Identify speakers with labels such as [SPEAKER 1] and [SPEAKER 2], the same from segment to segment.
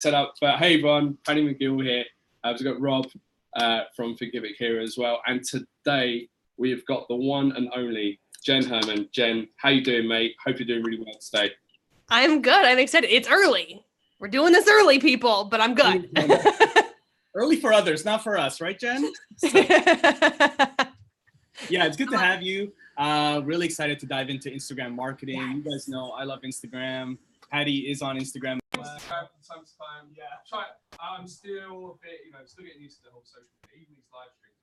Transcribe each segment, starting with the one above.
[SPEAKER 1] set up. But hey everyone, Paddy McGill here. We've got Rob from Thinkific here as well. And today we've got the one and only Jenn Herman. Jen, how you doing, mate? Hope you're doing really well today.
[SPEAKER 2] I'm good. I'm excited. It's early. We're doing this early, people, but I'm good.
[SPEAKER 3] Early for others, not for us, right, Jen? So, yeah, it's good to have you. Really excited to dive into Instagram marketing. Yes. You guys know I love Instagram. Patty is on Instagram.
[SPEAKER 1] From time to time, yeah. I'm still a bit, still getting used to the whole social media, even these live streams.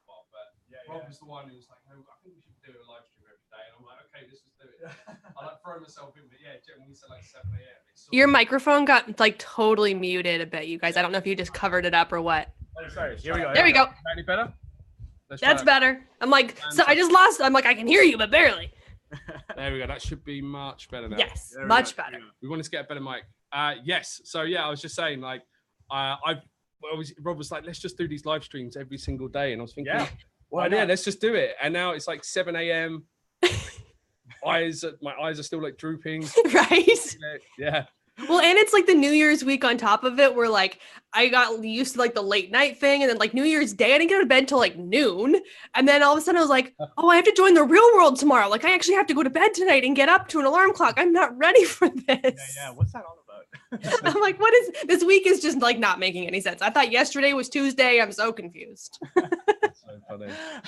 [SPEAKER 1] But Rob was the one who was like, "No, I think we should do a live stream every day." And I'm like, "Okay, let's just do it." I like throw myself in, but yeah, Jen, we said like 7 a.m.
[SPEAKER 2] Your microphone got like totally muted a bit, you guys. I don't know if you just covered it up or what.
[SPEAKER 1] Oh, sorry. Here we go.
[SPEAKER 2] There we go.
[SPEAKER 1] Any better?
[SPEAKER 2] That's better. I'm like, so I just lost. I'm like, I can hear you, but barely.
[SPEAKER 1] There we go. That should be much better now.
[SPEAKER 2] Yes, much better.
[SPEAKER 1] We want to get a better mic. Yes. So yeah, I was just saying, like, Rob was like, let's just do these live streams every single day, and I was thinking, yeah, let's just do it. And now it's like 7 a.m. My eyes are still like drooping.
[SPEAKER 2] Right.
[SPEAKER 1] Yeah.
[SPEAKER 2] Well, and it's like the New Year's week on top of it, where like I got used to like the late night thing, and then like New Year's Day, I didn't get to bed till like noon, and then all of a sudden I was like, oh, I have to join the real world tomorrow. Like I actually have to go to bed tonight and get up to an alarm clock. I'm not ready for this.
[SPEAKER 3] Yeah. What's that all about?
[SPEAKER 2] I'm like, what is this week? Is just like not making any sense. I thought yesterday was Tuesday. I'm so confused.
[SPEAKER 1] So funny.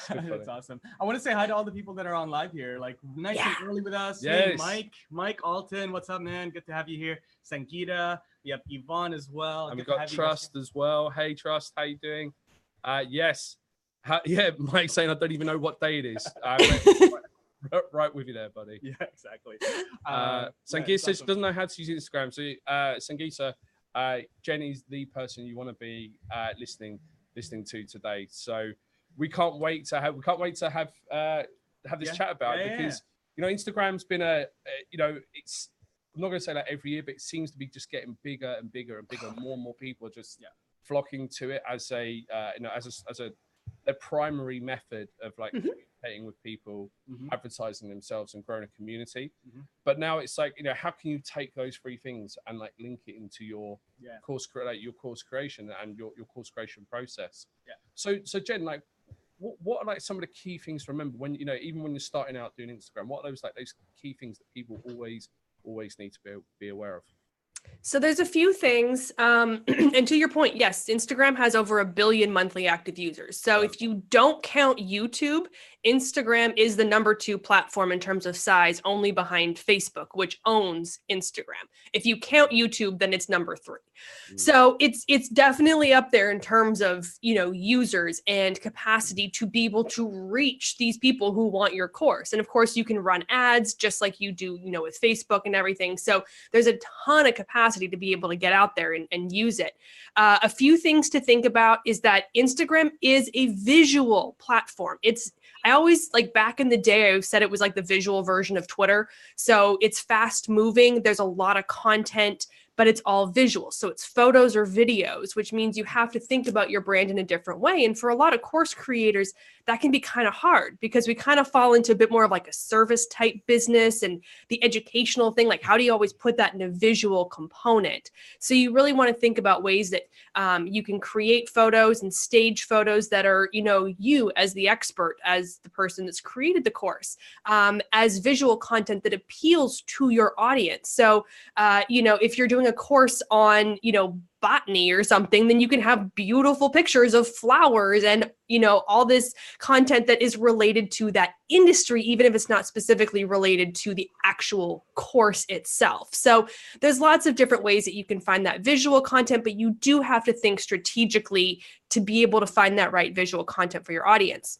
[SPEAKER 3] That's awesome. I want to say hi to all the people that are on live here. Like nice and early with us.
[SPEAKER 1] Yes.
[SPEAKER 3] Hey, Mike Alton, what's up, man? Good to have you here. Sangeeta, we have Yvonne as well.
[SPEAKER 1] And we've got Trust as well. Hey Trust, how you doing? Yes. Mike saying I don't even know what day it is. Right with you there, buddy.
[SPEAKER 3] Yeah, exactly.
[SPEAKER 1] Sangeeta says she doesn't know how to use Instagram. So Sangeeta, Jen is the person you want to be listening to today. So we can't wait to have this chat about it, because Instagram's been it's, I'm not going to say that every year, but it seems to be just getting bigger and bigger and bigger. More and more people are just flocking to it as a primary method of like communicating with people, advertising themselves and growing a community. But now it's like, how can you take those three things and like link it into your course creation and your course creation process? Yeah. So Jen, like, what are like some of the key things to remember when even when you're starting out doing Instagram? What are those key things that people always need to be aware of?
[SPEAKER 2] So there's a few things. And to your point, yes, Instagram has over 1 billion monthly active users. So if you don't count YouTube, Instagram is the number 2 platform in terms of size, only behind Facebook, which owns Instagram. If you count YouTube, then it's number 3. So it's definitely up there in terms of, users and capacity to be able to reach these people who want your course. And of course you can run ads just like you do, with Facebook and everything. So there's a ton of capacity to be able to get out there and use it. A few things to think about is that Instagram is a visual platform. I always, like back in the day, I said it was like the visual version of Twitter. So it's fast moving. There's a lot of content, but it's all visual. So it's photos or videos, which means you have to think about your brand in a different way. And for a lot of course creators, that can be kind of hard because we kind of fall into a bit more of like a service type business and the educational thing. Like, how do you always put that in a visual component? So you really want to think about ways that you can create photos and stage photos that are, you as the expert, as the person that's created the course, as visual content that appeals to your audience. So, if you're doing a course on, botany or something, then you can have beautiful pictures of flowers and, all this content that is related to that industry, even if it's not specifically related to the actual course itself. So there's lots of different ways that you can find that visual content, but you do have to think strategically to be able to find that right visual content for your audience.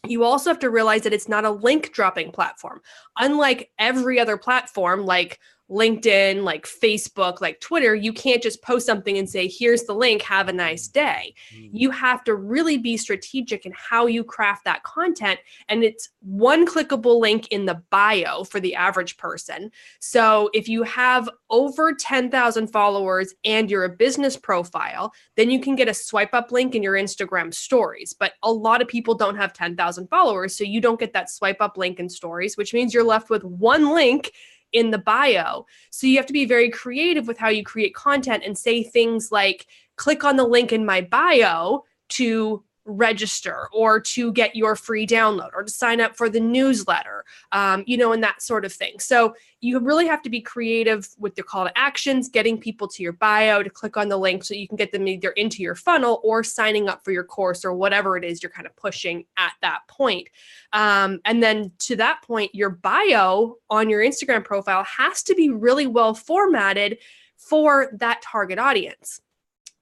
[SPEAKER 2] You also have to realize that it's not a link dropping platform. Unlike every other platform, like LinkedIn, like Facebook, like Twitter, you can't just post something and say, here's the link, have a nice day. You have to really be strategic in how you craft that content. And it's one clickable link in the bio for the average person. So if you have over 10,000 followers and you're a business profile, then you can get a swipe up link in your Instagram stories. But a lot of people don't have 10,000 followers, so you don't get that swipe up link in stories, which means you're left with one link in the bio. So you have to be very creative with how you create content and say things like, click on the link in my bio to register or to get your free download or to sign up for the newsletter, and that sort of thing. So you really have to be creative with your call to actions, getting people to your bio to click on the link so you can get them either into your funnel or signing up for your course or whatever it is you're kind of pushing at that point. And then to that point, your bio on your Instagram profile has to be really well formatted for that target audience.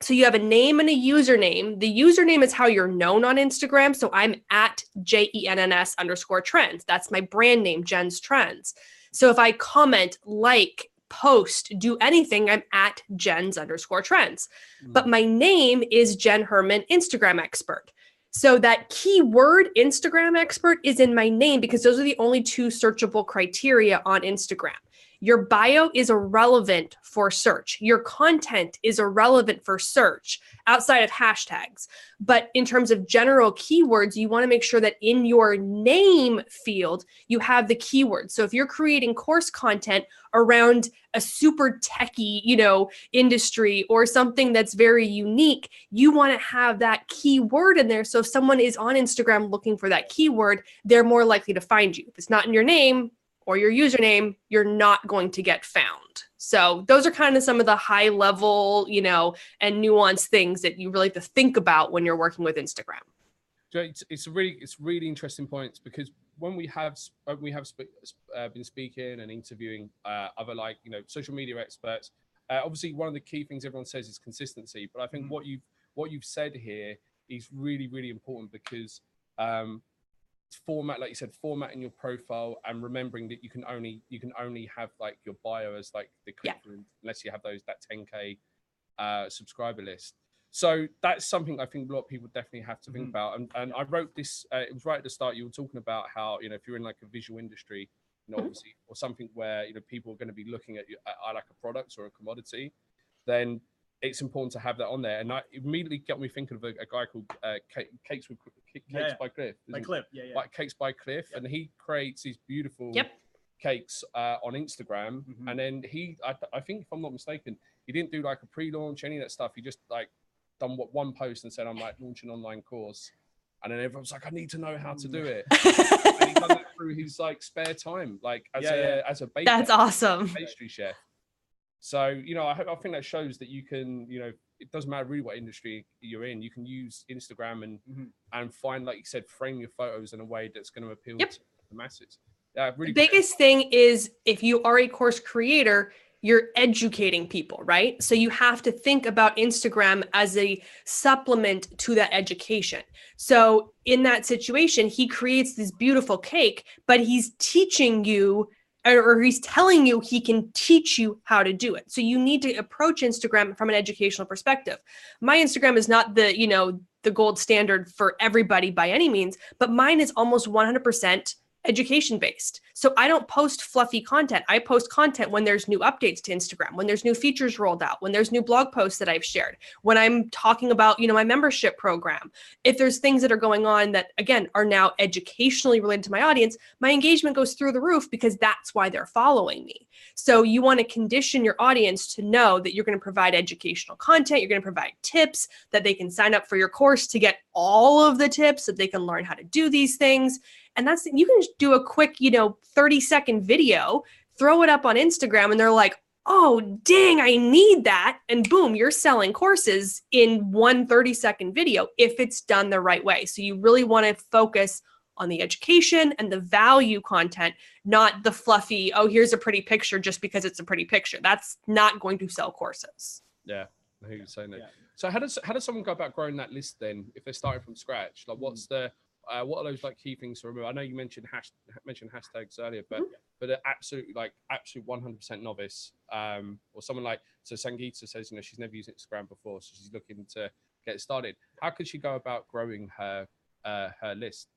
[SPEAKER 2] So you have a name and a username. The username is how you're known on Instagram. So I'm at JENNS_trends. That's my brand name, Jenn's Trends. So if I comment, like, post, do anything, I'm at Jenn's_trends. But my name is Jenn Herman, Instagram expert. So that keyword Instagram expert is in my name because those are the only two searchable criteria on Instagram. Your bio is irrelevant for search. Your content is irrelevant for search outside of hashtags. But in terms of general keywords, you want to make sure that in your name field, you have the keywords. So if you're creating course content around a super techie, industry or something that's very unique, you want to have that keyword in there. So if someone is on Instagram looking for that keyword, they're more likely to find you. If it's not in your name or your username, you're not going to get found. So those are kind of some of the high level, and nuanced things that you really have to think about when you're working with Instagram.
[SPEAKER 1] It's really interesting points because when we have been speaking and interviewing other social media experts, obviously one of the key things everyone says is consistency. But I think what you've said here is really, really important because format, like you said, formatting your profile and remembering that you can only have like your bio as like the unless you have that 10K subscriber list. So that's something I think a lot of people definitely have to think about. And I wrote this, it was right at the start, you were talking about how, if you're in like a visual industry, obviously, or something where, people are going to be looking at like a product or a commodity, then it's important to have that on there. And I immediately got me thinking of a guy called Cakes by Cliff. Like Cakes by Cliff. Yep. And he creates these beautiful cakes on Instagram. And then I think if I'm not mistaken, he didn't do like a pre-launch, any of that stuff. He just like done one post and said, I'm like launching an online course. And then everyone's like, I need to know how to do it. And he's done that through his like spare time, like as a baker.
[SPEAKER 2] That's awesome.
[SPEAKER 1] Pastry chef. So, I think that shows that you can, it doesn't matter really what industry you're in. You can use Instagram and find, like you said, frame your photos in a way that's going to appeal to the masses. Really. The biggest
[SPEAKER 2] thing is if you are a course creator, you're educating people, right? So you have to think about Instagram as a supplement to that education. So in that situation, he creates this beautiful cake, but he's teaching you or he's telling you he can teach you how to do it. So you need to approach Instagram from an educational perspective. My Instagram is not the gold standard for everybody by any means, but mine is almost 100% education based. So I don't post fluffy content. I post content when there's new updates to Instagram, when there's new features rolled out, when there's new blog posts that I've shared, when I'm talking about, my membership program. If there's things that are going on that, again, are now educationally related to my audience, my engagement goes through the roof because that's why they're following me. So you want to condition your audience to know that you're going to provide educational content. You're going to provide tips that they can sign up for your course to get all of the tips so they can learn how to do these things. And you can just do a quick, 30-second video, throw it up on Instagram, and they're like, oh, dang, I need that. And boom, you're selling courses in one 30-second video if it's done the right way. So you really want to focus on the education and the value content, not the fluffy, oh, here's a pretty picture just because it's a pretty picture. That's not going to sell courses.
[SPEAKER 1] Yeah, I hear you saying that. Yeah. So how does someone go about growing that list then if they're starting from scratch? Like what are those like key things to remember? I know you mentioned hashtags earlier, but they're absolutely 100% novice, or someone like, so Sangeeta says, she's never used Instagram before, so she's looking to get started. How could she go about growing her list?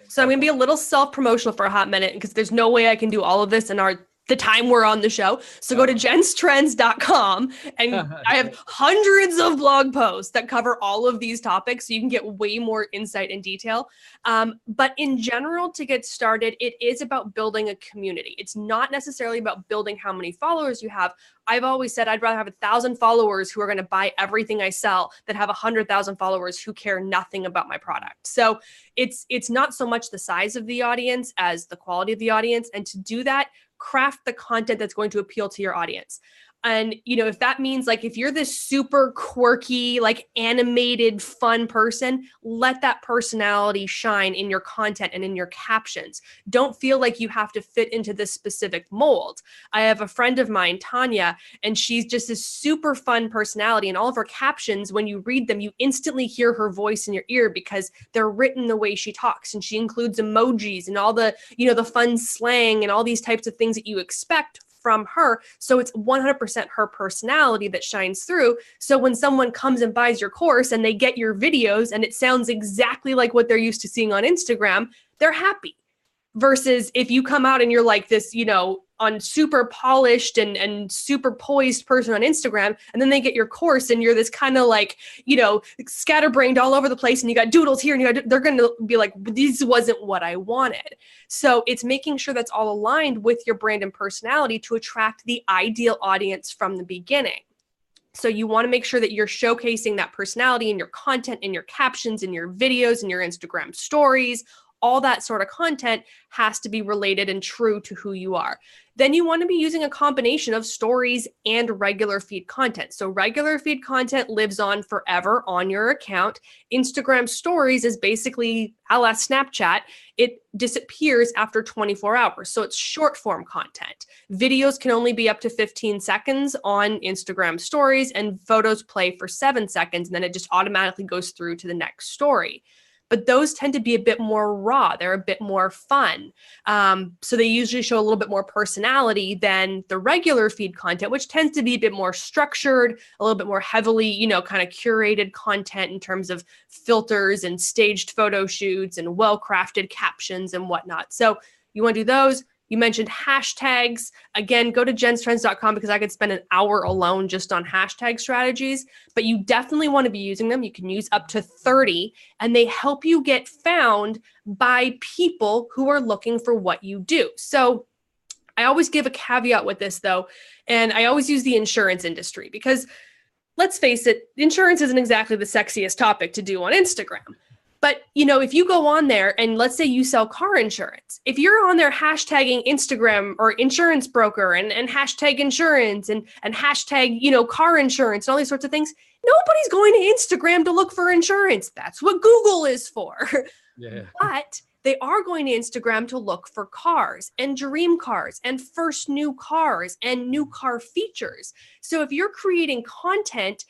[SPEAKER 2] So I'm going to be a little self-promotional for a hot minute because there's no way I can do all of this in our the time we're on the show. So go to jenstrends.com and I have hundreds of blog posts that cover all of these topics. So you can get way more insight and detail. But in general, to get started, it is about building a community. It's not necessarily about building how many followers you have. I've always said I'd rather have 1,000 followers who are going to buy everything I sell than have 100,000 followers who care nothing about my product. So it's not so much the size of the audience as the quality of the audience. And to do that, craft the content that's going to appeal to your audience. And, you know, if that means like, if you're this super quirky, like animated, fun person, let that personality shine in your content and in your captions. Don't feel like you have to fit into this specific mold. I have a friend of mine, Tanya, and she's just this super fun personality. And all of her captions, when you read them, you instantly hear her voice in your ear because they're written the way she talks. And she includes emojis and all the, you know, the fun slang and all these types of things that you expect from her. So it's 100% her personality that shines through. So when someone comes and buys your course and they get your videos and it sounds exactly like what they're used to seeing on Instagram, they're happy. Versus if you come out and you're like this, you know, on super polished and super poised person on Instagram, and then they get your course and you're this kind of like, you know, scatterbrained all over the place and you got doodles here and they're going to be like, this wasn't what I wanted. So it's making sure that's all aligned with your brand and personality to attract the ideal audience from the beginning. So you want to make sure that you're showcasing that personality in your content, in your captions, in your videos, in your Instagram stories. All that sort of content has to be related and true to who you are. Then you want to be using a combination of stories and regular feed content. So regular feed content lives on forever on your account. Instagram stories is basically a la Snapchat. It disappears after 24 hours. So it's short form content. Videos can only be up to 15 seconds on Instagram stories and photos play for 7 seconds. And then it just automatically goes through to the next story. But those tend to be a bit more raw. They're a bit more fun. So they usually show a little bit more personality than the regular feed content, which tends to be a bit more structured, a little bit more heavily, you know, kind of curated content in terms of filters and staged photo shoots and well-crafted captions and whatnot. So you want to do those. You mentioned hashtags. Again, go to jenstrends.com because I could spend an hour alone just on hashtag strategies, but you definitely want to be using them. You can use up to 30, and they help you get found by people who are looking for what you do. So I always give a caveat with this though, and I always use the insurance industry because let's face it, insurance isn't exactly the sexiest topic to do on Instagram. But, you know, if you go on there and let's say you sell car insurance, if you're on there hashtagging Instagram or insurance broker and hashtag insurance and hashtag, you know, car insurance and all these sorts of things, nobody's going to Instagram to look for insurance. That's what Google is for. Yeah. But they are going to Instagram to look for cars and dream cars and first new cars and new car features. So if you're creating content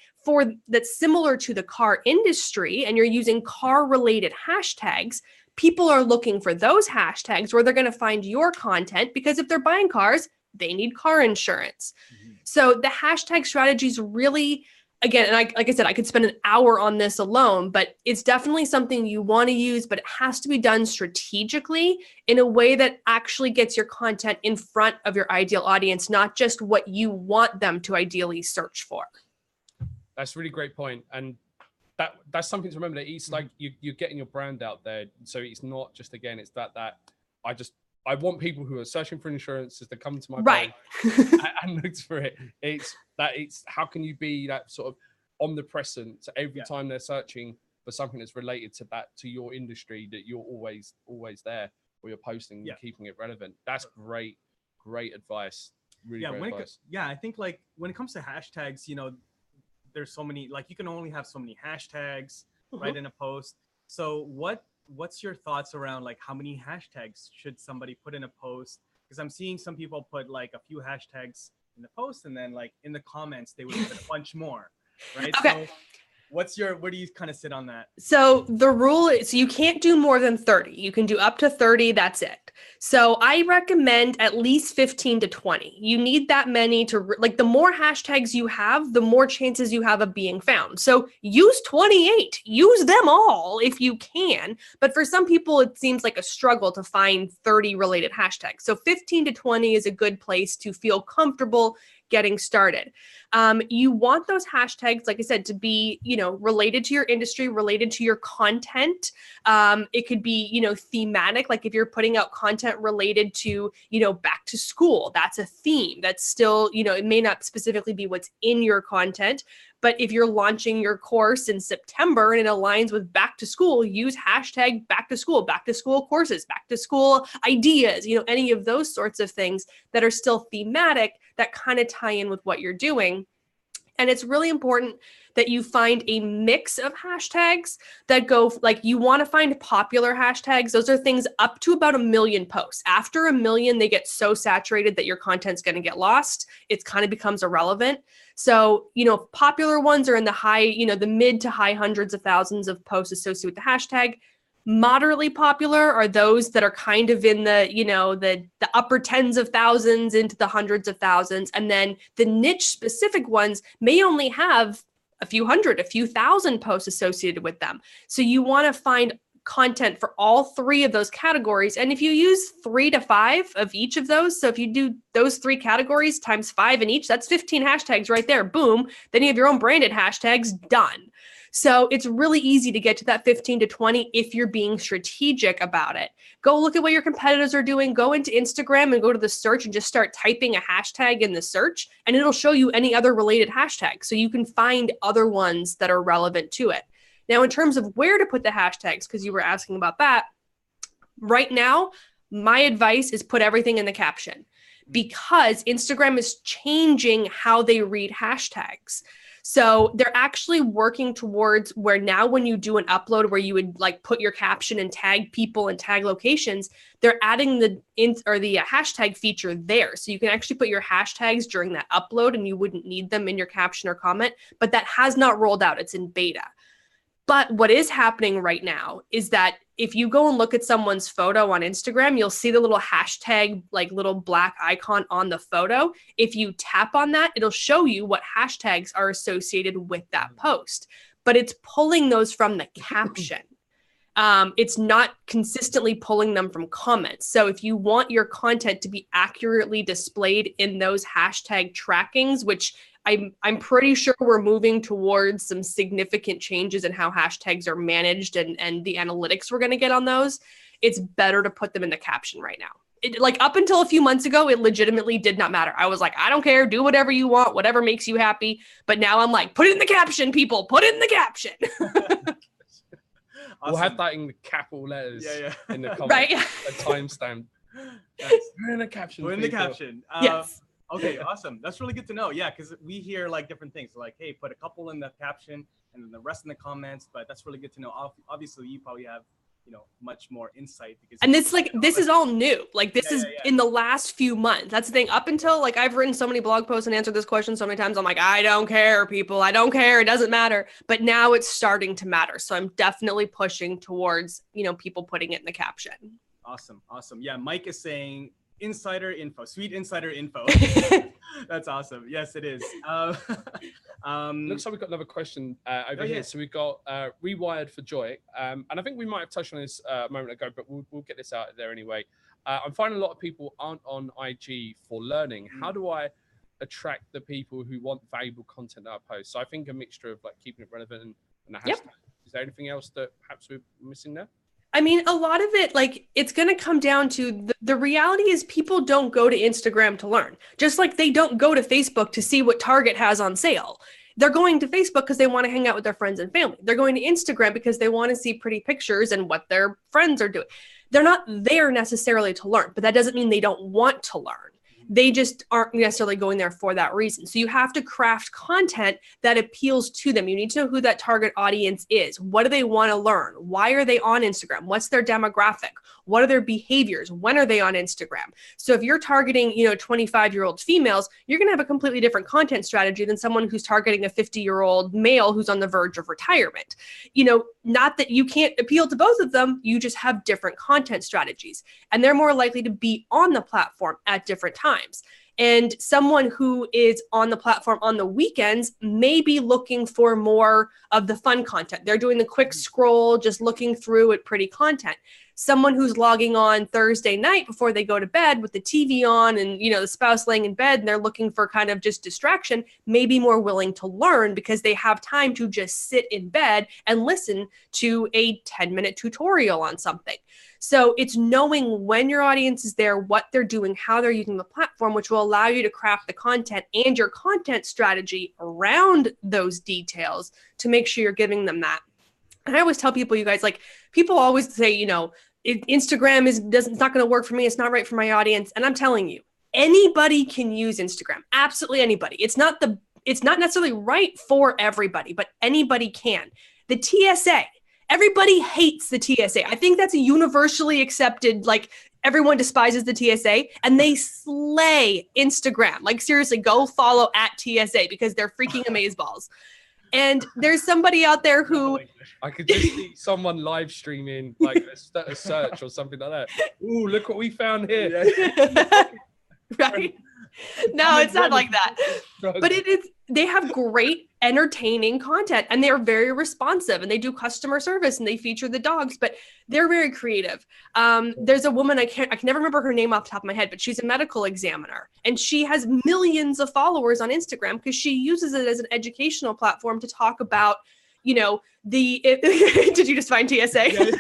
[SPEAKER 2] that's similar to the car industry and you're using car related hashtags, people are looking for those hashtags where they're going to find your content because if they're buying cars, they need car insurance. Mm-hmm. So the hashtag strategies really, again, and like I said, I could spend an hour on this alone, but it's definitely something you want to use, but it has to be done strategically in a way that actually gets your content in front of your ideal audience, not just what you want them to ideally search for.
[SPEAKER 1] That's a really great point. And that's something to remember, that it's like you're getting your brand out there. So it's not just, again, it's that I want people who are searching for insurances to come to my brand and look for it. It's how can you be that sort of omnipresent, so every time they're searching for something that's related to your industry, that you're always there, or you're posting and keeping it relevant. That's great advice. Really great advice.
[SPEAKER 3] I think like when it comes to hashtags, you know, there's so many, like you can only have so many hashtags right in a post. So what's your thoughts around like how many hashtags should somebody put in a post? Because I'm seeing some people put like a few hashtags in the post and then like in the comments they would put a bunch more, right?
[SPEAKER 2] Okay.
[SPEAKER 3] where do you kind of sit on that?
[SPEAKER 2] So the rule is you can't do more than 30. You can do up to 30. That's it. So I recommend at least 15 to 20. You need that many to like the more hashtags you have, the more chances you have of being found. So use 28, use them all if you can. But for some people, it seems like a struggle to find 30 related hashtags. So 15 to 20 is a good place to feel comfortable getting started. You want those hashtags, like I said, to be, related to your industry, related to your content. It could be, thematic, like if you're putting out content related to, back to school, that's a theme. That's still, it may not specifically be what's in your content, but if you're launching your course in September and it aligns with back to school, use hashtag back to school courses, back to school ideas, any of those sorts of things that are still thematic that kind of tie in with what you're doing. And it's really important that you find a mix of hashtags that go, like you want to find popular hashtags. Those are things up to about 1 million posts. After 1 million, they get so saturated that your content's going to get lost. It kind of becomes irrelevant. So, popular ones are in the high, the mid to high hundreds of thousands of posts associated with the hashtag. Moderately popular are those that are kind of in the, the upper tens of thousands into the hundreds of thousands. And then the niche specific ones may only have a few hundred, a few thousand posts associated with them. So you want to find content for all 3 of those categories. And if you use 3 to 5 of each of those, so if you do those 3 categories times 5 in each, that's 15 hashtags right there. Boom. Then you have your own branded hashtags done. So it's really easy to get to that 15 to 20 if you're being strategic about it. Go look at what your competitors are doing. Go into Instagram and go to the search and just start typing a hashtag in the search, and it'll show you any other related hashtags. So you can find other ones that are relevant to it. Now, in terms of where to put the hashtags, because you were asking about that, right now, my advice is put everything in the caption because Instagram is changing how they read hashtags. So they're actually working towards where now when you do an upload where you would like put your caption and tag people and tag locations, they're adding the hashtag feature there. So you can actually put your hashtags during that upload and you wouldn't need them in your caption or comment, but that has not rolled out. It's in beta. But what is happening right now is that if you go and look at someone's photo on Instagram, you'll see the little hashtag, like little black icon on the photo. If you tap on that, it'll show you what hashtags are associated with that post. But it's pulling those from the caption. It's not consistently pulling them from comments. So if you want your content to be accurately displayed in those hashtag trackings, which I'm pretty sure we're moving towards some significant changes in how hashtags are managed and the analytics we're going to get on those, it's better to put them in the caption right now. Like up until a few months ago, it legitimately did not matter. I was like, I don't care, do whatever you want, whatever makes you happy. But now I'm like, put it in the caption, people, put it in the caption.
[SPEAKER 1] We'll have that in the capital letters in the comments.
[SPEAKER 2] Right.
[SPEAKER 1] A timestamp. Put in the caption.
[SPEAKER 3] Put in the caption.
[SPEAKER 2] Yes.
[SPEAKER 3] Okay, awesome. That's really good to know. Yeah, because we hear like different things. Like, hey, put a couple in the caption and then the rest in the comments. But that's really good to know. Obviously, you probably have, much more insight because.
[SPEAKER 2] And this is all new. Like this is in the last few months. That's the thing. Up until like I've written so many blog posts and answered this question so many times. I'm like, I don't care, people. I don't care. It doesn't matter. But now it's starting to matter. So I'm definitely pushing towards, people putting it in the caption.
[SPEAKER 3] Awesome. Yeah, Mike is saying insider info, sweet insider info. That's awesome. Yes, it is.
[SPEAKER 1] Looks like we've got another question over here. So we've got Rewired for Joy. And I think we might have touched on this a moment ago, but we'll get this out there anyway. I'm finding a lot of people aren't on IG for learning. How do I attract the people who want valuable content that I post? So I think a mixture of like keeping it relevant and a hashtag. Yep. Is there anything else that perhaps we're missing there?
[SPEAKER 2] I mean, a lot of it, like, it's going to come down to the reality is people don't go to Instagram to learn, just like they don't go to Facebook to see what Target has on sale. They're going to Facebook because they want to hang out with their friends and family. They're going to Instagram because they want to see pretty pictures and what their friends are doing. They're not there necessarily to learn, but that doesn't mean they don't want to learn. They just aren't necessarily going there for that reason. So you have to craft content that appeals to them. You need to know who that target audience is. What do they want to learn? Why are they on Instagram? What's their demographic? What are their behaviors? When are they on Instagram? So if you're targeting, 25-year-old females, you're going to have a completely different content strategy than someone who's targeting a 50-year-old male who's on the verge of retirement. Not that you can't appeal to both of them, you just have different content strategies. And they're more likely to be on the platform at different times. And someone who is on the platform on the weekends may be looking for more of the fun content. They're doing the quick scroll, just looking through at pretty content. Someone who's logging on Thursday night before they go to bed with the TV on and, the spouse laying in bed and they're looking for kind of just distraction, may be more willing to learn because they have time to just sit in bed and listen to a 10-minute tutorial on something. So it's knowing when your audience is there, what they're doing, how they're using the platform, which will allow you to craft the content and your content strategy around those details to make sure you're giving them that. And I always tell people, you guys, people always say, Instagram it's not going to work for me. It's not right for my audience. And I'm telling you, anybody can use Instagram. Absolutely anybody. It's not necessarily right for everybody, but anybody can. The TSA. Everybody hates the TSA. I think that's a universally accepted, everyone despises the TSA and they slay Instagram. Seriously, go follow at TSA because they're freaking amazeballs. And there's somebody out there who...
[SPEAKER 1] I could just see someone live streaming a search or something like that. Ooh, look what we found here.
[SPEAKER 2] Right? No, it's not like that. But they have great entertaining content and they're very responsive and they do customer service and they feature the dogs, but they're very creative. There's a woman, I can never remember her name off the top of my head, but she's a medical examiner and she has millions of followers on Instagram because she uses it as an educational platform to talk about, did you just find TSA?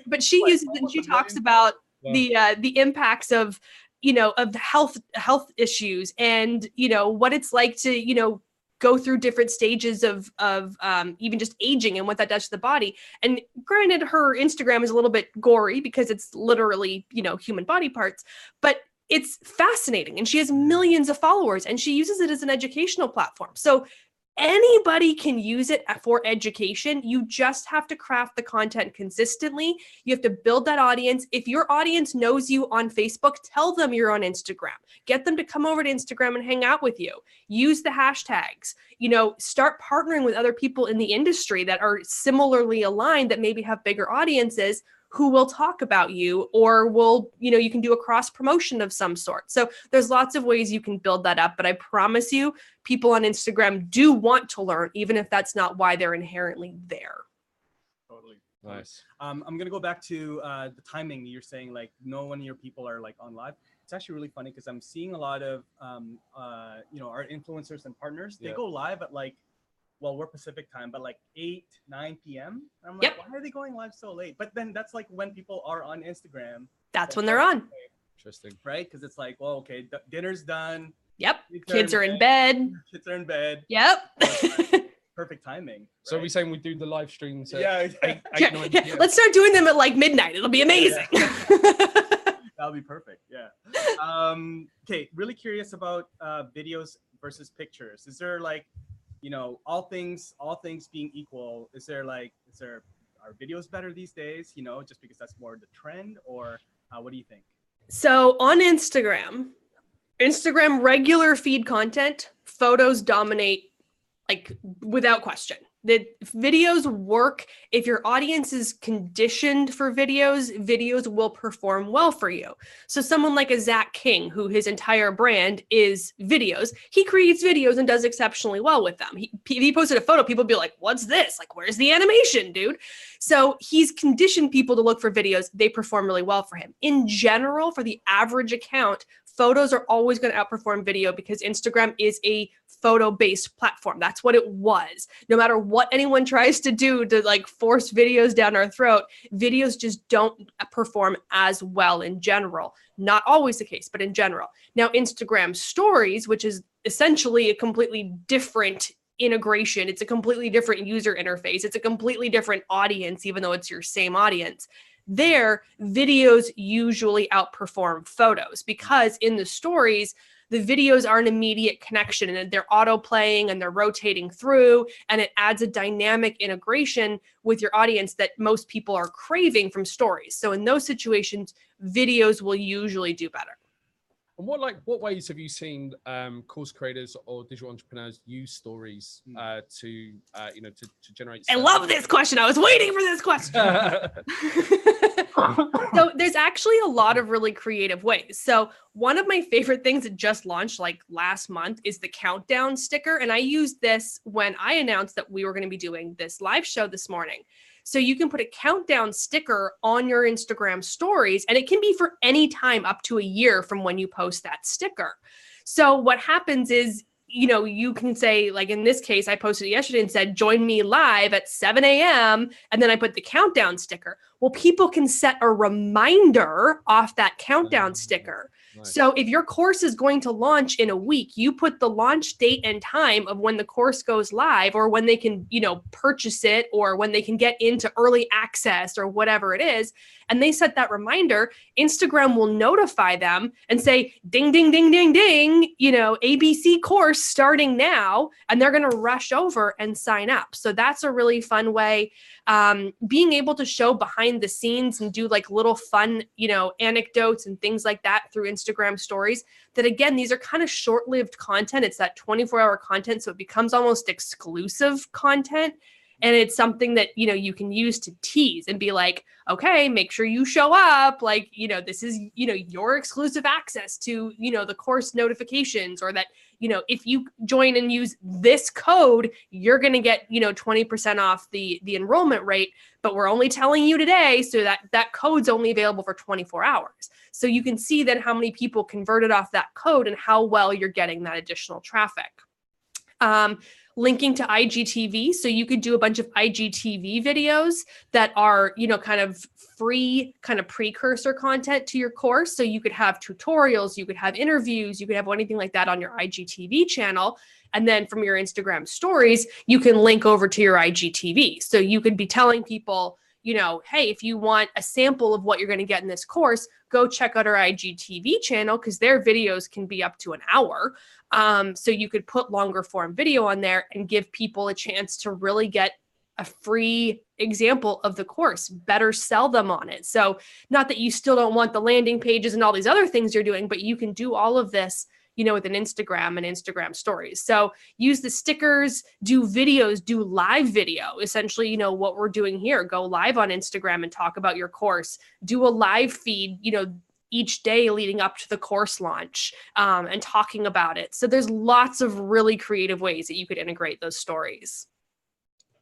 [SPEAKER 2] But she uses it and she talks about the impacts of health issues and, what it's like to, go through different stages of even just aging and what that does to the body. And granted, her Instagram is a little bit gory because it's literally, human body parts, but it's fascinating. And she has millions of followers and she uses it as an educational platform. So anybody can use it for education. You just have to craft the content consistently. You have to build that audience. If your audience knows you on Facebook, tell them you're on Instagram. Get them to come over to Instagram and hang out with you. Use the hashtags. Start partnering with other people in the industry that are similarly aligned that maybe have bigger audiences who will talk about you or will, you can do a cross promotion of some sort. So there's lots of ways you can build that up, but I promise you, people on Instagram do want to learn, even if that's not why they're inherently there.
[SPEAKER 3] Totally.
[SPEAKER 1] Nice.
[SPEAKER 3] I'm going to go back to the timing. You're saying no one of your people are on live. It's actually really funny because I'm seeing a lot of, our influencers and partners, they go live at we're Pacific time, but 8, 9 p.m. I'm why are they going live so late? But then that's when people are on Instagram.
[SPEAKER 2] That's when they're on.
[SPEAKER 1] Interesting.
[SPEAKER 3] Right? Because it's dinner's done.
[SPEAKER 2] Yep. Kids are in bed.
[SPEAKER 3] Kids are in bed.
[SPEAKER 2] Yep.
[SPEAKER 3] Perfect timing. Right?
[SPEAKER 1] So are we saying we do the live streams at 8, 9 p.m.?
[SPEAKER 2] Let's start doing them at midnight. It'll be amazing.
[SPEAKER 3] That'll be perfect. Yeah. Okay. Really curious about videos versus pictures. Is there all things being equal, are videos better these days, just because that's more the trend, or what do you think?
[SPEAKER 2] So on Instagram regular feed content, photos dominate without question. The videos work. If your audience is conditioned for videos will perform well for you. So someone like a Zach King, who his entire brand is videos, he creates videos and does exceptionally well with them. If he posted a photo, people would be like, what's this? Where's the animation, dude? So he's conditioned people to look for videos. They perform really well for him. In general, for the average account, photos are always going to outperform video because Instagram is a photo-based platform. That's what it was. No matter what anyone tries to do to force videos down our throat, videos just don't perform as well in general. Not always the case, but in general. Now, Instagram stories, which is essentially a completely different integration. It's a completely different user interface. It's a completely different audience, even though it's your same audience. there, videos usually outperform photos because in the stories, the videos are an immediate connection and they're auto playing and they're rotating through, and it adds a dynamic integration with your audience that most people are craving from stories. So in those situations, videos will usually do better.
[SPEAKER 1] And what ways have you seen course creators or digital entrepreneurs use stories to generate sales?
[SPEAKER 2] I love this question. I was waiting for this question. So there's actually a lot of really creative ways. So one of my favorite things that just launched like last month is the countdown sticker. And I used this when I announced that we were going to be doing this live show this morning. So you can put a countdown sticker on your Instagram stories, and it can be for any time up to a year from when you post that sticker. So what happens is, you can say, like in this case, I posted it yesterday and said, join me live at 7 a.m. And then I put the countdown sticker. Well, people can set a reminder off that countdown sticker. Nice. So if your course is going to launch in a week, you put the launch date and time of when the course goes live, or when they can, purchase it, or when they can get into early access or whatever it is. And they set that reminder. Instagram will notify them and say, ding, ding, ding, ding, ding, ABC course starting now. And they're going to rush over and sign up. So that's a really fun way. Being able to show behind the scenes and do like little fun, anecdotes and things like that through Instagram stories, that again, these are kind of short-lived content. It's that 24-hour content. So it becomes almost exclusive content. And it's something that, you can use to tease and be like, okay, make sure you show up. Like, this is, your exclusive access to, the course notifications, or that, if you join and use this code, you're going to get, 20% off the enrollment rate, but we're only telling you today. So that code's only available for 24 hours. So you can see then how many people converted off that code and how well you're getting that additional traffic. Linking to IGTV. So you could do a bunch of IGTV videos that are, kind of free, kind of precursor content to your course. So you could have tutorials, you could have interviews, you could have anything like that on your IGTV channel. And then from your Instagram stories, you can link over to your IGTV. So you could be telling people, hey, if you want a sample of what you're going to get in this course, go check out our IGTV channel, because their videos can be up to an hour. So you could put longer form video on there and give people a chance to really get a free example of the course, better sell them on it. So not that you still don't want the landing pages and all these other things you're doing, but you can do all of this, with an Instagram and Instagram stories. So use the stickers, do videos, do live video, essentially, what we're doing here, go live on Instagram and talk about your course, do a live feed, each day leading up to the course launch, and talking about it. So there's lots of really creative ways that you could integrate those stories.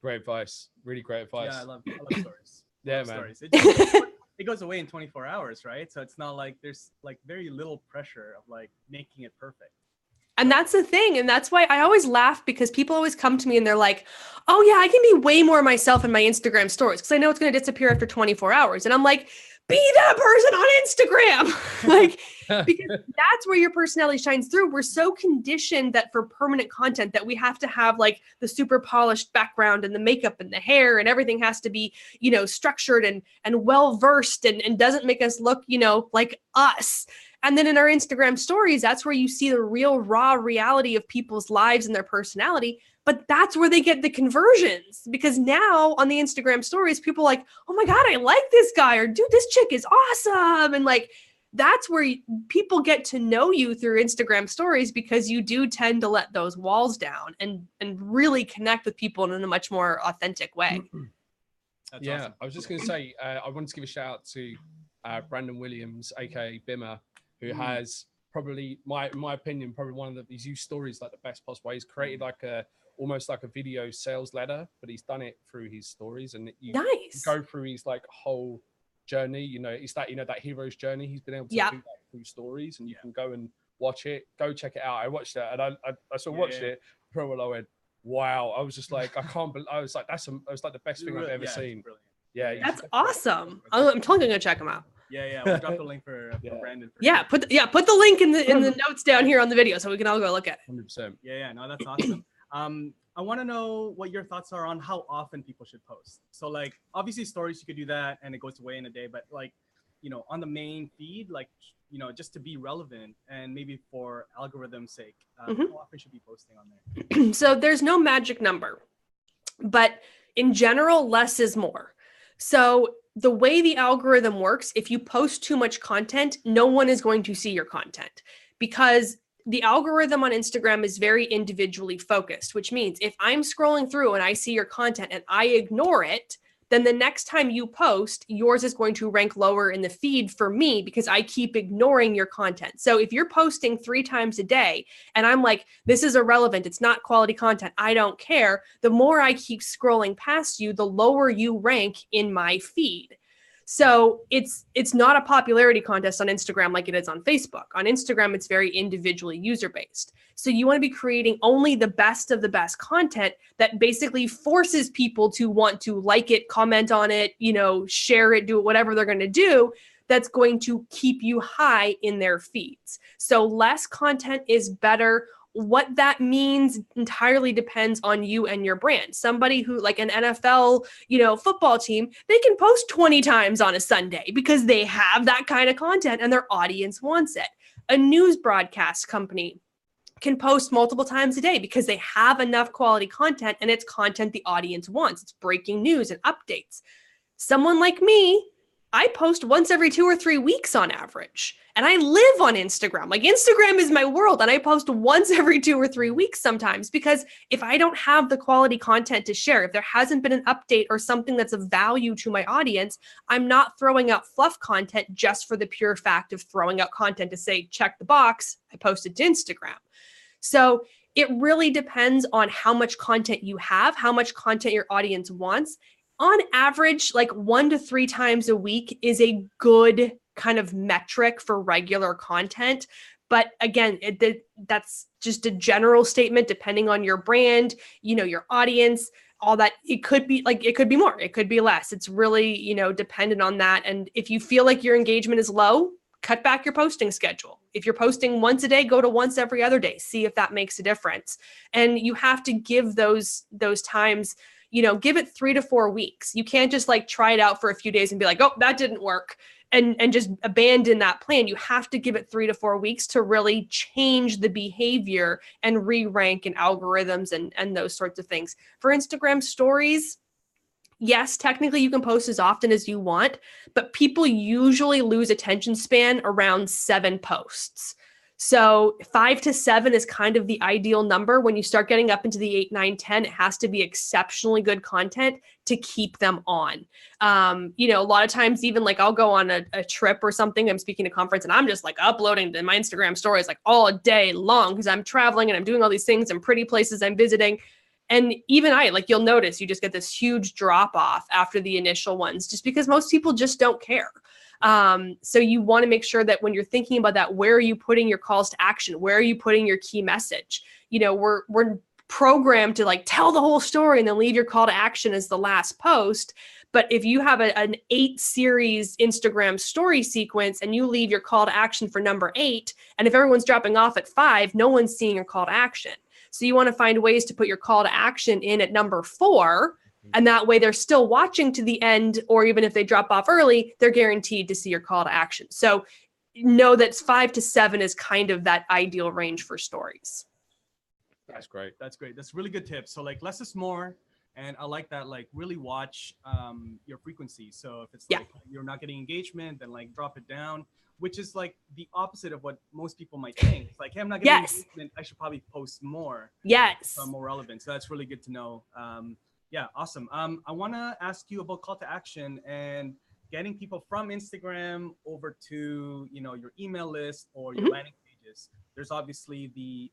[SPEAKER 1] Great advice. Really great advice.
[SPEAKER 3] Yeah, I love stories.
[SPEAKER 1] Yeah,
[SPEAKER 3] man.
[SPEAKER 1] Stories.
[SPEAKER 3] It goes away in 24 hours, right? So it's not like there's like very little pressure of like making it perfect.
[SPEAKER 2] And that's the thing. And that's why I always laugh, because people always come to me and they're like, oh yeah, I can be way more myself in my Instagram stories, because I know it's going to disappear after 24 hours. And I'm like, be that person on Instagram. Like, because that's where your personality shines through. We're so conditioned that for permanent content that we have to have like the super polished background and the makeup and the hair and everything has to be, structured and well-versed and doesn't make us look, like us. And then in our Instagram stories, that's where you see the real raw reality of people's lives and their personality. But that's where they get the conversions, because now on the Instagram stories, people are like, oh my God, I like this guy, or dude, this chick is awesome. And like, that's where people get to know you through Instagram stories, because you do tend to let those walls down and really connect with people in a much more authentic way.
[SPEAKER 3] That's
[SPEAKER 1] yeah,
[SPEAKER 3] awesome.
[SPEAKER 1] I was just going to say, I wanted to give a shout out to Brandon Williams, aka Bimmer, who has probably, in my opinion, probably one of his used stories like the best possible way. He's created like almost like a video sales letter, but he's done it through his stories, and you go through his like whole journey. It's that that hero's journey. He's been able to do that through stories, and you can go and watch it. Go check it out. I watched it, and I sort of watched it. I went, wow! I was just like, I can't believe. I was like, it was like the best thing I've ever seen. Yeah,
[SPEAKER 2] that's awesome. I'm totally gonna check him out.
[SPEAKER 3] Yeah, we'll drop the link for Brandon.
[SPEAKER 2] Put the link in the notes down here on the video so we can all go look at it.
[SPEAKER 1] 100%.
[SPEAKER 3] Yeah, no, that's awesome. I want to know what your thoughts are on how often people should post. So like, obviously stories, you could do that and it goes away in a day, but like, you know, on the main feed, like, you know, just to be relevant and maybe for algorithm's sake, how often should we be posting on there?
[SPEAKER 2] So there's no magic number, but in general, less is more. So the way the algorithm works, if you post too much content, no one is going to see your content, because the algorithm on Instagram is very individually focused, which means if I'm scrolling through and I see your content and I ignore it, then the next time you post, yours is going to rank lower in the feed for me because I keep ignoring your content. So if you're posting 3 times a day and I'm like, this is irrelevant, it's not quality content, I don't care, the more I keep scrolling past you, the lower you rank in my feed. So it's not a popularity contest on Instagram like it is on Facebook. On Instagram, it's very individually user-based. So you want to be creating only the best of the best content that basically forces people to want to like it, comment on it, you know, share it, do whatever they're going to do, that's going to keep you high in their feeds. So less content is better. What that means entirely depends on you and your brand. Somebody who, like an NFL, you know, football team, they can post 20 times on a Sunday because they have that kind of content and their audience wants it. A news broadcast company can post multiple times a day because they have enough quality content and it's content the audience wants. It's breaking news and updates. Someone like me, I post once every 2 or 3 weeks on average. And I live on Instagram. Like Instagram is my world. And I post once every 2 or 3 weeks sometimes, because if I don't have the quality content to share, if there hasn't been an update or something that's of value to my audience, I'm not throwing out fluff content just for the pure fact of throwing out content to say, check the box, I posted to Instagram. So it really depends on how much content you have, how much content your audience wants. On average, like 1 to 3 times a week is a good kind of metric for regular content. But again, that's just a general statement depending on your brand, you know, your audience, all that. It could be like, it could be more, it could be less. It's really, you know, dependent on that. And if you feel like your engagement is low, cut back your posting schedule. If you're posting once a day, go to once every other day. See if that makes a difference. And you have to give those times, you know, give it 3 to 4 weeks. You can't just like try it out for a few days and be like, oh, that didn't work, and just abandon that plan. You have to give it 3 to 4 weeks to really change the behavior and re-rank in algorithms and those sorts of things. For Instagram stories, yes, technically you can post as often as you want, but people usually lose attention span around 7 posts. So 5 to 7 is kind of the ideal number. When you start getting up into the 8, 9, 10, it has to be exceptionally good content to keep them on. You know, a lot of times, even like I'll go on a trip or something, I'm speaking at a conference and I'm just like uploading to my Instagram stories like all day long because I'm traveling and I'm doing all these things and pretty places I'm visiting. And even like you'll notice you just get this huge drop off after the initial ones, just because most people just don't care. So you want to make sure that when you're thinking about that, where are you putting your calls to action? Where are you putting your key message? You know, we're programmed to like tell the whole story and then leave your call to action as the last post. But if you have an 8 series Instagram story sequence and you leave your call to action for number 8, and if everyone's dropping off at 5, no one's seeing your call to action. So you want to find ways to put your call to action in at number 4. And that way they're still watching to the end, or even if they drop off early, they're guaranteed to see your call to action. So know that 5 to 7 is kind of that ideal range for stories.
[SPEAKER 1] That's great.
[SPEAKER 3] That's great. That's really good tips. So like less is more. And I like that, like really watch your frequency. So if it's like you're not getting engagement, then like drop it down, which is like the opposite of what most people might think. It's like, hey, I'm not getting engagement, I should probably post more.
[SPEAKER 2] Yes.
[SPEAKER 3] So I'm more relevant. So that's really good to know. Yeah, awesome. I want to ask you about call to action and getting people from Instagram over to, you know, your email list or your landing pages. There's obviously the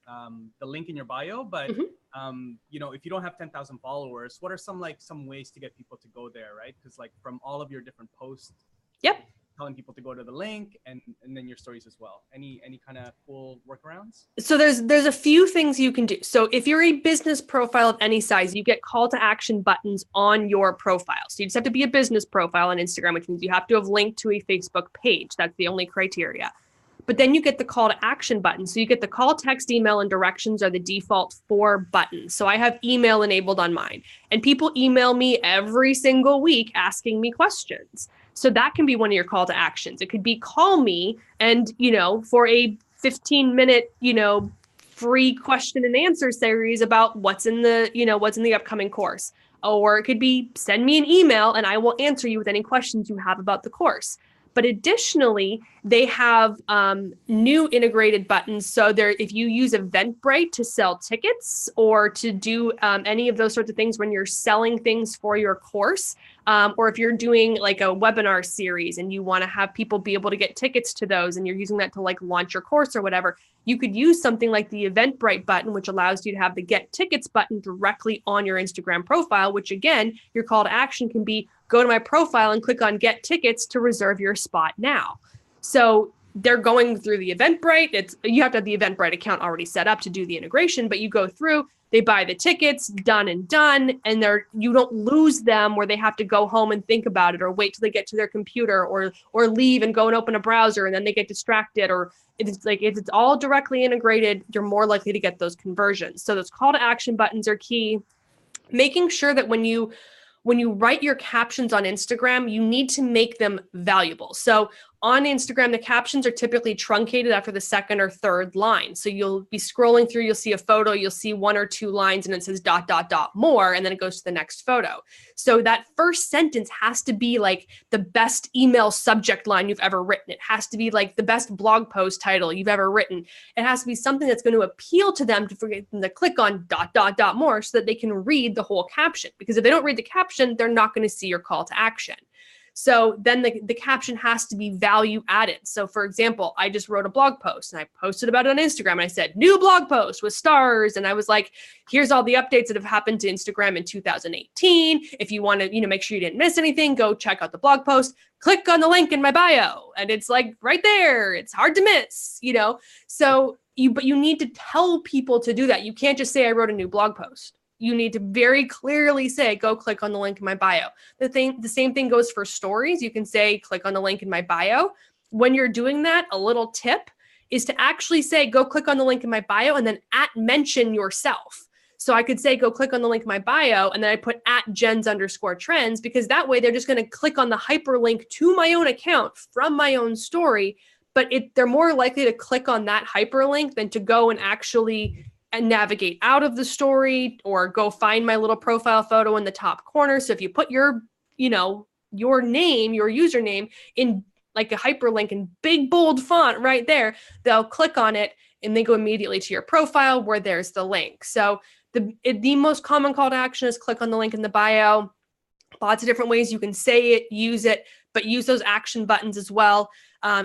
[SPEAKER 3] link in your bio, but you know, if you don't have 10,000 followers, what are some ways to get people to go there, right? Because like from all of your different posts, telling people to go to the link and then your stories as well. Any kind of cool workarounds?
[SPEAKER 2] So there's a few things you can do. So if you're a business profile of any size, you get call to action buttons on your profile. So you just have to be a business profile on Instagram, which means you have to have linked to a Facebook page. That's the only criteria. but then you get the call to action button. So you get the call, text, email, and directions are the default 4 buttons. So I have email enabled on mine, and people email me every single week asking me questions. So that can be one of your call to actions. It could be call me and, for a 15-minute, free question and answer series about what's in the upcoming course. Or it could be send me an email and I will answer you with any questions you have about the course. But additionally, they have new integrated buttons. So if you use Eventbrite to sell tickets or to do any of those sorts of things when you're selling things for your course, or if you're doing like a webinar series and you want to have people be able to get tickets to those and you're using that to like launch your course or whatever, you could use something like the Eventbrite button, which allows you to have the get tickets button directly on your Instagram profile, which again, your call to action can be go to my profile and click on get tickets to reserve your spot now. So they're going through the Eventbrite. You have to have the Eventbrite account already set up to do the integration, but you go through, they buy the tickets, done, and you don't lose them where they have to go home and think about it or wait till they get to their computer or leave and go and open a browser and then they get distracted. Or if it's all directly integrated, you're more likely to get those conversions. So those call to action buttons are key. Making sure that when you write your captions on Instagram, you need to make them valuable. So on Instagram, the captions are typically truncated after the second or third line. So you'll be scrolling through, you'll see a photo, you'll see 1 or 2 lines and it says ... more, and then it goes to the next photo. So that first sentence has to be like the best email subject line you've ever written. It has to be like the best blog post title you've ever written. It has to be something that's going to appeal to them to get them to click on ... more so that they can read the whole caption. Because if they don't read the caption, they're not going to see your call to action. So then the caption has to be value added. So for example, I just wrote a blog post and I posted about it on Instagram and I said, new blog post with stars. And I was like, here's all the updates that have happened to Instagram in 2018. If you want to, make sure you didn't miss anything, go check out the blog post, click on the link in my bio. And it's like right there, it's hard to miss, So but you need to tell people to do that. You can't just say, I wrote a new blog post. You need to very clearly say, go click on the link in my bio. The same thing goes for stories. You can say, click on the link in my bio. When you're doing that, a little tip is to actually say, go click on the link in my bio and then mention yourself. So I could say, go click on the link in my bio, and then I put @Jenns_trends, because that way they're just going to click on the hyperlink to my own account from my own story. But they're more likely to click on that hyperlink than to go and actually navigate out of the story or go find my little profile photo in the top corner. So if you put your name, your username in like a hyperlink in big bold font right there, they'll click on it and they go immediately to your profile where there's the link. So the most common call to action is click on the link in the bio. Lots of different ways you can say it, use it, but use those action buttons as well.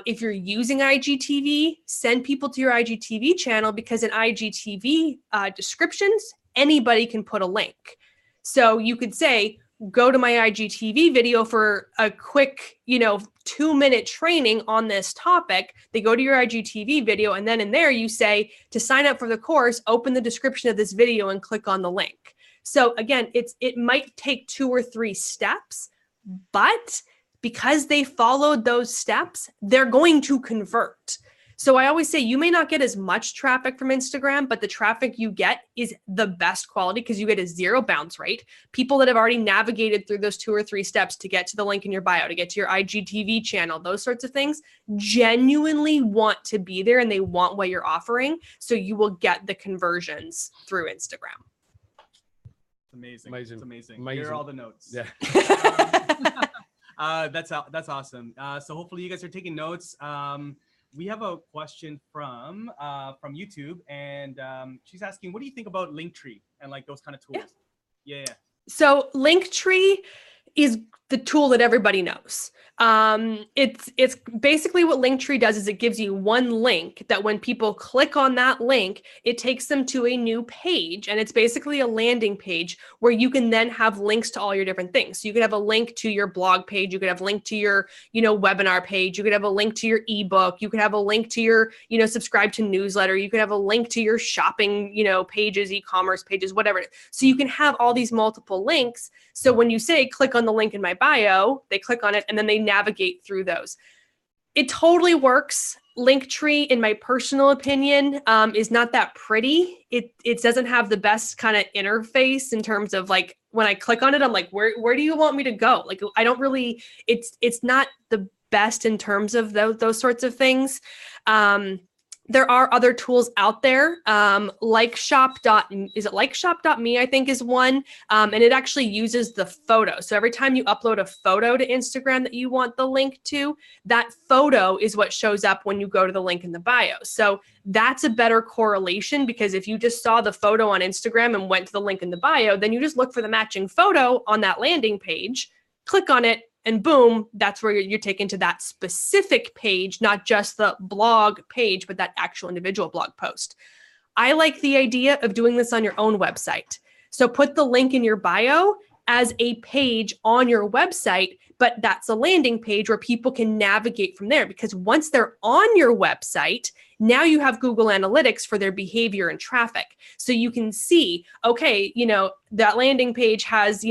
[SPEAKER 2] If you're using IGTV, send people to your IGTV channel, because in IGTV descriptions, anybody can put a link. So you could say, go to my IGTV video for a quick, 2-minute training on this topic. They go to your IGTV video, and then in there you say, to sign up for the course, open the description of this video and click on the link. So again, it might take 2 or 3 steps, but because they followed those steps, they're going to convert. So I always say you may not get as much traffic from Instagram, but the traffic you get is the best quality because you get a 0 bounce rate. People that have already navigated through those 2 or 3 steps to get to the link in your bio, to get to your IGTV channel, those sorts of things, genuinely want to be there and they want what you're offering. So you will get the conversions through Instagram.
[SPEAKER 3] Amazing. It's amazing. Here are all the notes.
[SPEAKER 1] Yeah.
[SPEAKER 3] That's awesome. So hopefully you guys are taking notes. We have a question from YouTube, and she's asking, what do you think about Linktree and like those kind of tools? Yeah.
[SPEAKER 2] So Linktree is the tool that everybody knows. It's basically what Linktree does is it gives you one link that when people click on that link, it takes them to a new page. And it's basically a landing page where you can then have links to all your different things. So you could have a link to your blog page. You could have a link to your, webinar page. You could have a link to your ebook. You could have a link to your, subscribe to newsletter. You could have a link to your shopping, pages, e-commerce pages, whatever. So you can have all these multiple links. So when you say, click on the link in my bio, they click on it and then they navigate through those. It totally works. Linktree, in my personal opinion, is not that pretty. It doesn't have the best kind of interface in terms of like when I click on it, I'm like, where do you want me to go? Like I don't really. It's not the best in terms of those sorts of things. There are other tools out there, like likeshop.me, I think is one. And it actually uses the photo. So every time you upload a photo to Instagram that you want the link to, that photo is what shows up when you go to the link in the bio. So that's a better correlation, because if you just saw the photo on Instagram and went to the link in the bio, then you just look for the matching photo on that landing page, click on it, and boom, that's where you're taken to that specific page, not just the blog page, but that actual individual blog post. I like the idea of doing this on your own website. So put the link in your bio as a page on your website, but that's a landing page where people can navigate from there, because once they're on your website, now you have Google Analytics for their behavior and traffic. So you can see, okay, that landing page has,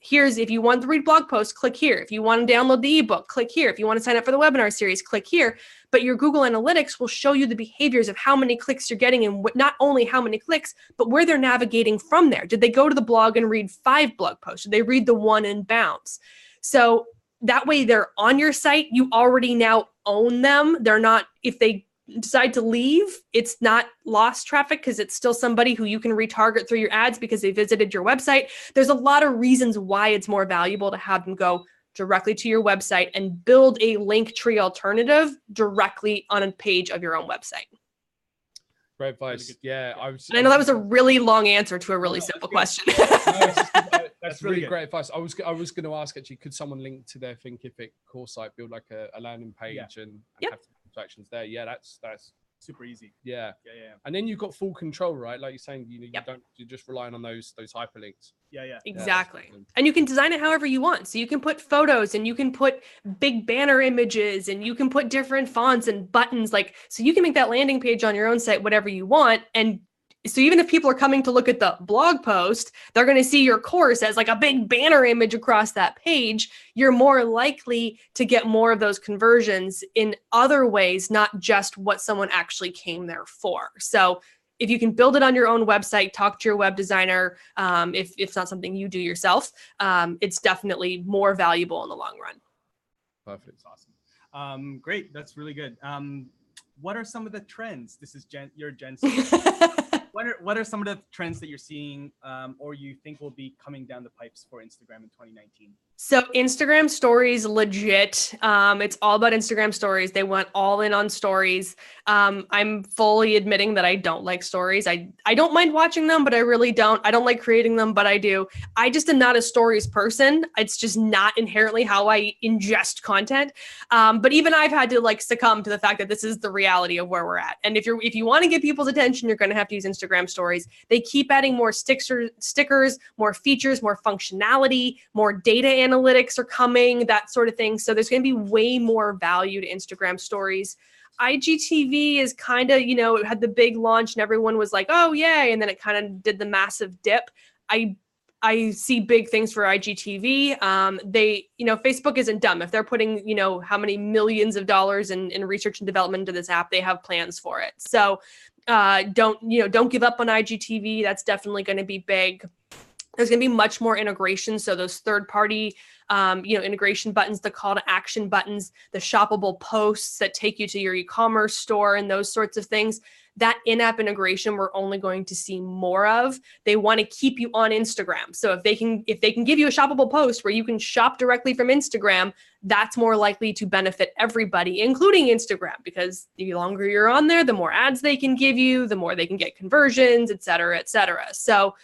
[SPEAKER 2] here's, if you want to read blog posts, click here. If you want to download the ebook, click here. If you want to sign up for the webinar series, click here. But your Google Analytics will show you the behaviors of how many clicks you're getting, and not only how many clicks, but where they're navigating from there. Did they go to the blog and read 5 blog posts? Did they read the one and bounce? So that way they're on your site. You already now own them. They're not, if they decide to leave, it's not lost traffic, because it's still somebody who you can retarget through your ads because they visited your website. There's a lot of reasons why it's more valuable to have them go directly to your website and build a Linktree alternative directly on a page of your own website.
[SPEAKER 1] Great advice. Yeah,
[SPEAKER 2] I know that was a really long answer to a really simple question.
[SPEAKER 1] That's really great advice. I was going to ask, actually, could someone link to their Thinkific course site, build like a landing page and have transactions there? Yeah, that's
[SPEAKER 3] super easy.
[SPEAKER 1] Yeah. And then you've got full control, right? Like you're saying, you're just relying on those hyperlinks.
[SPEAKER 3] Yeah.
[SPEAKER 2] Exactly. And you can design it however you want. So you can put photos, and you can put big banner images, and you can put different fonts and buttons, so you can make that landing page on your own site whatever you want. And so even if people are coming to look at the blog post, they're going to see your course as like a big banner image across that page. You're more likely to get more of those conversions in other ways, not just what someone actually came there for. So if you can build it on your own website, talk to your web designer. If it's not something you do yourself, it's definitely more valuable in the long run.
[SPEAKER 1] Perfect.
[SPEAKER 3] Awesome. Great. That's really good. What are some of the trends? This is Jenn. What are some of the trends that you're seeing or you think will be coming down the pipes for Instagram in 2019?
[SPEAKER 2] So Instagram stories, legit. It's all about Instagram stories. They went all in on stories. I'm fully admitting that I don't like stories. I don't mind watching them, but I really don't. I don't like creating them, but I do. I just am not a stories person. It's just not inherently how I ingest content. But even I've had to succumb to the fact that this is the reality of where we're at. And if you want to get people's attention, you're going to have to use Instagram stories. They keep adding more stickers, more features, more functionality, more data analytics are coming, that sort of thing. So there's going to be way more value to Instagram stories. IGTV is kind of, it had the big launch and everyone was like, oh, yay. And then it kind of did the massive dip. I see big things for IGTV. Facebook isn't dumb. If they're putting, how many millions of dollars in research and development into this app, they have plans for it. So don't give up on IGTV. That's definitely going to be big. There's going to be much more integration. So those third-party, integration buttons, the call to action buttons, the shoppable posts that take you to your e-commerce store and those sorts of things. That in-app integration, we're only going to see more of. They want to keep you on Instagram. So if they can give you a shoppable post where you can shop directly from Instagram, that's more likely to benefit everybody, including Instagram, because the longer you're on there, the more ads they can give you, the more they can get conversions, et cetera, et cetera. So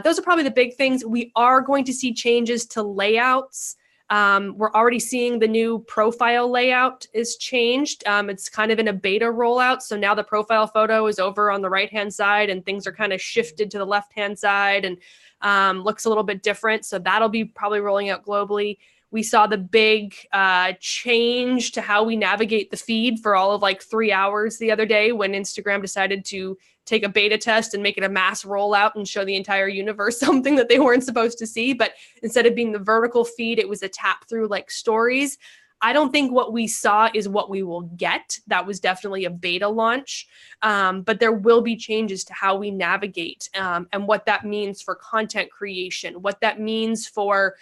[SPEAKER 2] those are probably the big things. We are going to see changes to layouts. We're already seeing the new profile layout is changed. It's kind of in a beta rollout. So now the profile photo is over on the right-hand side and things are kind of shifted to the left-hand side and looks a little bit different. So that'll be probably rolling out globally. We saw the big change to how we navigate the feed for all of 3 hours the other day when Instagram decided to take a beta test and make it a mass rollout and show the entire universe something that they weren't supposed to see. But instead of being the vertical feed, it was a tap through stories. I don't think what we saw is what we will get. That was definitely a beta launch, but there will be changes to how we navigate and what that means for content creation, what that means for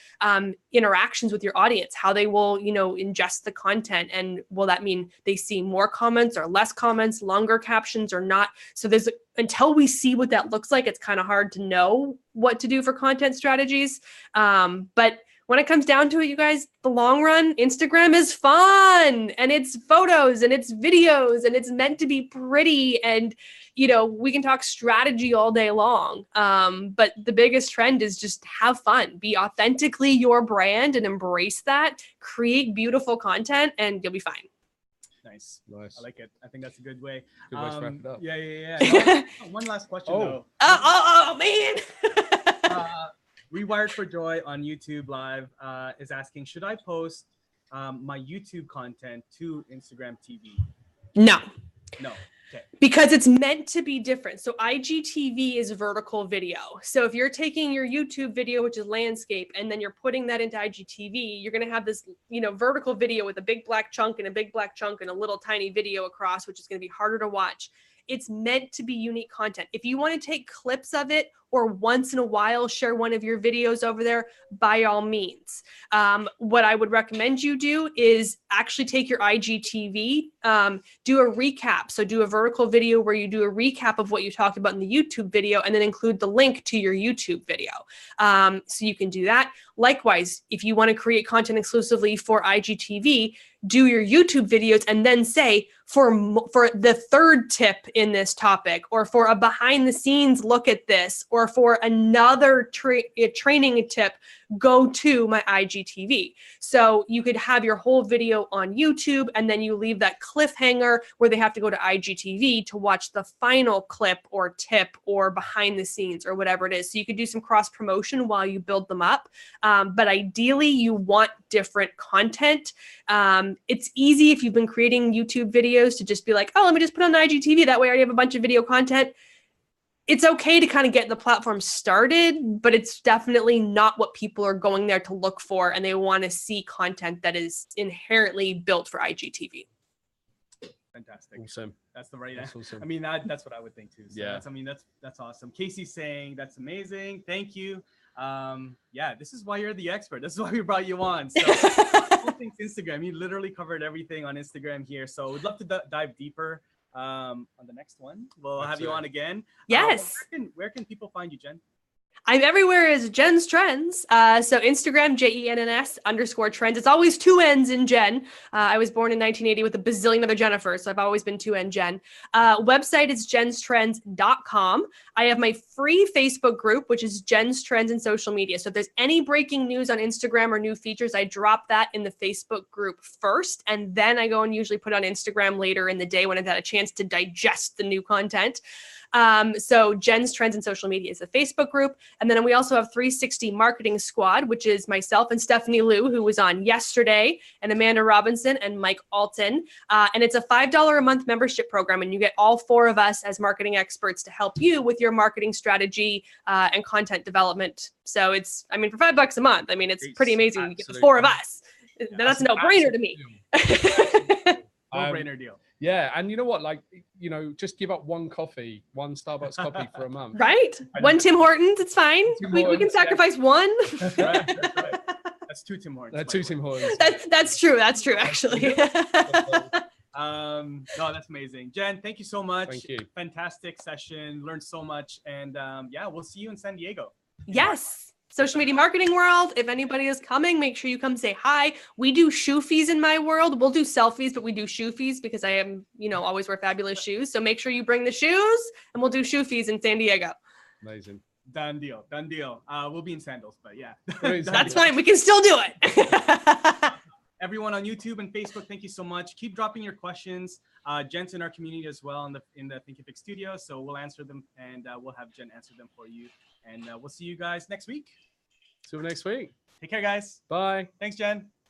[SPEAKER 2] interactions with your audience, how they will, ingest the content, and will that mean they see more comments or less comments, longer captions or not? So until we see what that looks like, it's kind of hard to know what to do for content strategies. But when it comes down to it, you guys, the long run, Instagram is fun, and it's photos and it's videos and it's meant to be pretty. And, we can talk strategy all day long. But the biggest trend is just have fun, be authentically your brand and embrace that, create beautiful content, and you'll be fine.
[SPEAKER 3] Nice. I like it. I think that's a good way.
[SPEAKER 1] Good way to wrap it up.
[SPEAKER 3] Yeah. One last question though.
[SPEAKER 2] Oh man.
[SPEAKER 3] Rewired for Joy on YouTube Live is asking, should I post my YouTube content to Instagram TV?
[SPEAKER 2] No.
[SPEAKER 3] Okay.
[SPEAKER 2] Because it's meant to be different. So IGTV is vertical video. So if you're taking your YouTube video, which is landscape, and then you're putting that into IGTV, you're going to have this, vertical video with a big black chunk and a big black chunk and a little tiny video across, which is going to be harder to watch. It's meant to be unique content. If you want to take clips of it or once in a while share one of your videos over there, by all means. What I would recommend you do is actually take your IGTV, do a recap. So do a vertical video where you do a recap of what you talked about in the YouTube video, and then include the link to your YouTube video. So you can do that. Likewise, if you want to create content exclusively for IGTV, do your YouTube videos and then say, for the third tip in this topic, or for a behind the scenes look at this, or for another training tip, go to my IGTV. So you could have your whole video on YouTube, and then you leave that cliffhanger where they have to go to IGTV to watch the final clip or tip or behind the scenes or whatever it is. So you could do some cross promotion while you build them up. But ideally you want different content. It's easy if you've been creating YouTube videos to just be like, oh, let me just put on the IGTV. That way I already have a bunch of video content. It's okay to kind of get the platform started, but it's definitely not what people are going there to look for. And they want to see content that is inherently built for IGTV.
[SPEAKER 3] Fantastic.
[SPEAKER 1] Awesome.
[SPEAKER 3] That's the right answer.
[SPEAKER 1] Awesome.
[SPEAKER 3] I mean, that's what I would think too. So
[SPEAKER 1] yeah.
[SPEAKER 3] That's awesome. Casey's saying that's amazing. Thank you. Yeah, this is why you're the expert. This is why we brought you on. So all things Instagram, you literally covered everything on Instagram here. So we'd love to dive deeper on the next one. We'll have you on again.
[SPEAKER 2] Yes.
[SPEAKER 3] Where can people find you, Jen?
[SPEAKER 2] I'm everywhere as Jenn's Trends. So Instagram, JENNS_trends. It's always 2 N's in Jen. I was born in 1980 with a bazillion other Jennifers, so I've always been 2N Jen. Website is jenstrends.com. I have my free Facebook group, which is Jen's Trends in Social Media. So if there's any breaking news on Instagram or new features, I drop that in the Facebook group first, and then I go and usually put it on Instagram later in the day when I've had a chance to digest the new content. So Jen's Trends in Social Media is a Facebook group. And then we also have 360 Marketing Squad, which is myself and Stephanie Liu, who was on yesterday, and Amanda Robinson and Mike Alton. And it's a $5 a month membership program. And you get all 4 of us as marketing experts to help you with your marketing strategy and content development. So for $5 a month, it's pretty amazing. You get the 4 of us. Yeah, that's a no-brainer to me.
[SPEAKER 3] No-brainer deal.
[SPEAKER 1] Yeah, and you know what? Just give up one Starbucks coffee for a month.
[SPEAKER 2] Right? One Tim Hortons, it's fine. We can sacrifice one.
[SPEAKER 3] That's right. That's 2 Tim Hortons.
[SPEAKER 1] 2 Tim Hortons.
[SPEAKER 2] That's true. That's true, actually.
[SPEAKER 3] No, that's amazing. Jen, thank you so much.
[SPEAKER 1] Thank you.
[SPEAKER 3] Fantastic session. Learned so much. And we'll see you in San Diego.
[SPEAKER 2] Yes. Social media marketing world. If anybody is coming, make sure you come say hi. We do shoe fees in my world. We'll do selfies, but we do shoe fees because I am, always wear fabulous shoes. So make sure you bring the shoes, and we'll do shoe fees in San Diego.
[SPEAKER 1] Amazing.
[SPEAKER 3] Done deal. We'll be in sandals, but yeah.
[SPEAKER 2] That's fine. We can still do it.
[SPEAKER 3] Everyone on YouTube and Facebook, thank you so much. Keep dropping your questions. Jen's in our community as well in the Thinkific studio. So we'll answer them, and we'll have Jen answer them for you. And we'll see you guys next week.
[SPEAKER 1] See you next week.
[SPEAKER 3] Take care, guys.
[SPEAKER 1] Bye.
[SPEAKER 3] Thanks, Jen.